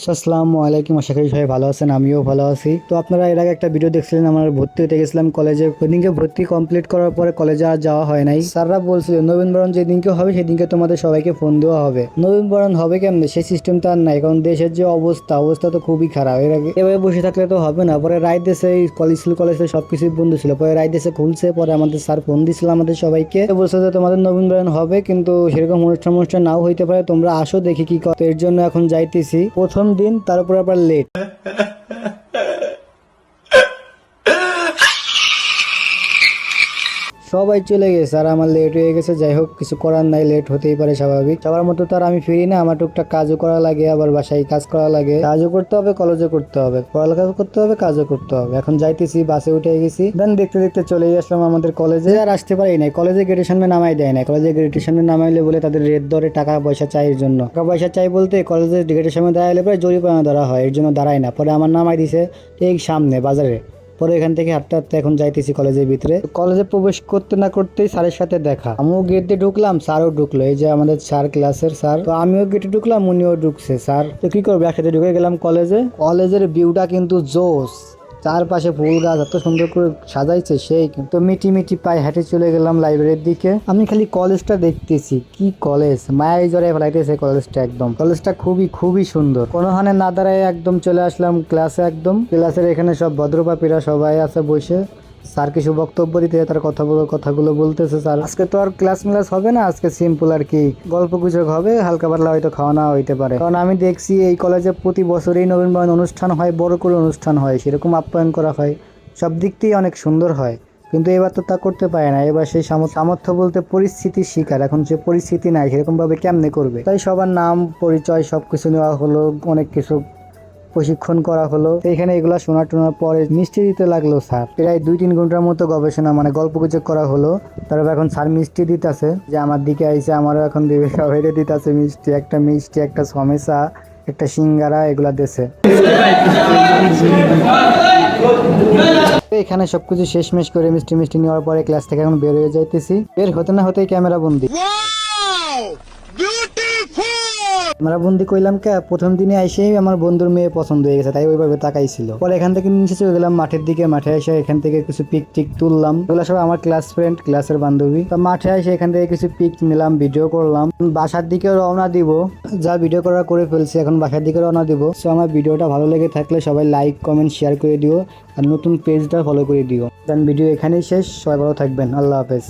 আসসালামু আলাইকুম, আশা করি সবাই ভালো আছেন। আমিও ভালো আছি। তো আপনারা এর আগে একটা ভিডিও দেখছিলেন, আমার ভর্তি হতে গেছিলাম কলেজে। ওইদিনকে ভর্তি কমপ্লিট করার পরে কলেজে আর যাওয়া হয় নাই। স্যাররা বলছিল নবীনবরণ যেদিনকে হবে সেদিনকে তোমাদের সবাইকে ফোন দেওয়া হবে। নবীনবরণ হবে কেমনে সেই সিস্টেম তো আর নাই, কারণ দেশের যে অবস্থা তো খুবই খারাপ। এর আগে এভাবে বসে থাকলে তো হবে না। পরে রায় দেশে কলেজে সবকিছু বন্ধ ছিল, পরে রায় দেশে খুলছে। পরে আমাদের স্যার ফোন দিছিল আমাদের সবাইকে, বলছে যে তোমাদের নবীনবরণ হবে, কিন্তু সেরকম অনুষ্ঠান নাও হইতে পারে, তোমরা আসো দেখি কি কর। এর জন্য এখন যাইতেছি প্রথম দিন, তার উপর আবার লেট। সবাই চলে গেছে আর আমার লেট হয়ে গেছে। যাই হোক, কিছু করার নাই, লেট হতেই পারে, স্বাভাবিক। সবার মতো তো আর আমি ফিরি না, আমার টুকটাক কাজও করা লাগে, আবার বাসায় কাজ করা লাগে। কাজও করতে হবে, কলেজও করতে হবে, পড়ালেখা করতে হবে, কাজও করতে হবে। এখন যাইতেছি, বাসে উঠে গেছি। দেন দেখতে দেখতে চলেই আসলাম আমাদের কলেজে। আর আসতে পারি নাই, কলেজে গেটের সামনে নামাই দেয় না। কলেজে গেটের সামনে নামাইলে বলে তাদের রেট ধরে, টাকা পয়সা চাই। এর জন্য টাকা পয়সা চাই বলতে কলেজের গেটের সামনে দাঁড়াইলে পরে জরিমানা ধরা হয়, এর জন্য দাঁড়ায় না। পরে আমার নামাই দিছে এই সামনে বাজারে। পরে এখান থেকে হাঁটতে হাঁটতে এখন যাইতেছি কলেজের ভিতরে। কলেজে প্রবেশ করতে না করতেই স্যারের সাথে দেখা। আমিও গেট দিয়ে ঢুকলাম, স্যারও ঢুকলো। এই যে আমাদের স্যার, ক্লাসের স্যার। তো আমিও গেটে ঢুকলাম, উনিও ঢুকছে। স্যার তো কি করবো, একসাথে ঢুকে গেলাম কলেজে। কলেজের ভিউটা কিন্তু জোস, চারপাশে ফুল গাছ এত সুন্দর করে সাজাইছে, সেই কিন্তু মিটি মিটি পায়ে হেঁটে চলে গেলাম লাইব্রেরির দিকে। আমি খালি কলেজটা দেখতেছি, কি কলেজ, মায়াই জড়াই ফেলাইতেছে কলেজটা। একদম কলেজটা খুবই খুবই সুন্দর। কোনোখানে না দাঁড়ায় একদম চলে আসলাম ক্লাসে। একদম ক্লাসের এখানে সব ভদ্রপাপীরা সবাই আছে বসে। স্যার কিছু বক্তব্য দিতে, তার কথাগুলো বলতেছে। স্যার আজকে তো আর ক্লাস মিলাস হবে না, আজকে সিম্পল আর কি গল্প গুজব হবে, হালকা পাতলা হয়তো খাওয়া নাওয়া হইতে পারে। কারণ আমি দেখছি এই কলেজে প্রতি বছরই নবীনবরণ অনুষ্ঠান হয়, বড় করে অনুষ্ঠান হয়, সেরকম আপ্যায়ন করা হয়, সব দিক দিয়েই অনেক সুন্দর হয়। কিন্তু এবার তো তা করতে পারে না। এবার সেই সামর্থ্য বলতে পরিস্থিতির শিকার। এখন যে পরিস্থিতি নাই, সেরকম ভাবে কেমনে করবে। তাই সবার নাম পরিচয় সবকিছু নেওয়া হলো, অনেক কিছু প্রশিক্ষণ করা হলো। এখানে এগুলা শোনার পরে মিষ্টি দিতে লাগলো স্যার। প্রায় 2-3 ঘন্টার মতো গবেষণা মানে গল্প গুজব করা হলো। তারপর এখন স্যার মিষ্টি দিতেছে, যে আমার দিকে আইসে, আমারও এখন দিবে। সবাই দিতেছে মিষ্টি, একটা সমোসা, একটা সিঙ্গারা, এগুলা দেশে। এখানে সবকিছু শেষমেশ করে মিষ্টি নেওয়ার পরে ক্লাস থেকে এখন বের হয়ে যাইতেছি। বের হতে না হতেই ক্যামেরা বন্দি। আমরা বন্দি কইলাম কে, প্রথম দিনে এসেই আমার বন্ধুর মেয়ে পছন্দ হয়ে গেছে, তাই ওইভাবে তাকাইছিল। পরে এখান থেকে নিচে চলে গেলাম মাঠের দিকে। মাঠে এসে এখান থেকে কিছু পিক টিক তুললাম। এগুলো সব আমার ক্লাস ফ্রেন্ড, ক্লাসের বান্ধবী। তো মাঠে এসে এখান থেকে কিছু পিক নিলাম, ভিডিও করলাম। বাসার দিকে রওনা দিব, যা ভিডিও করে ফেলছি, এখন বাসার দিকে রওনা দিব। সো আমার ভিডিওটা ভালো লেগে থাকলে সবাই লাইক কমেন্ট শেয়ার করে দিও, আর নতুন পেজটা ফলো করে দিও। দেন ভিডিও এখানেই শেষ। সবাই ভালো থাকবেন, আল্লাহ হাফেজ।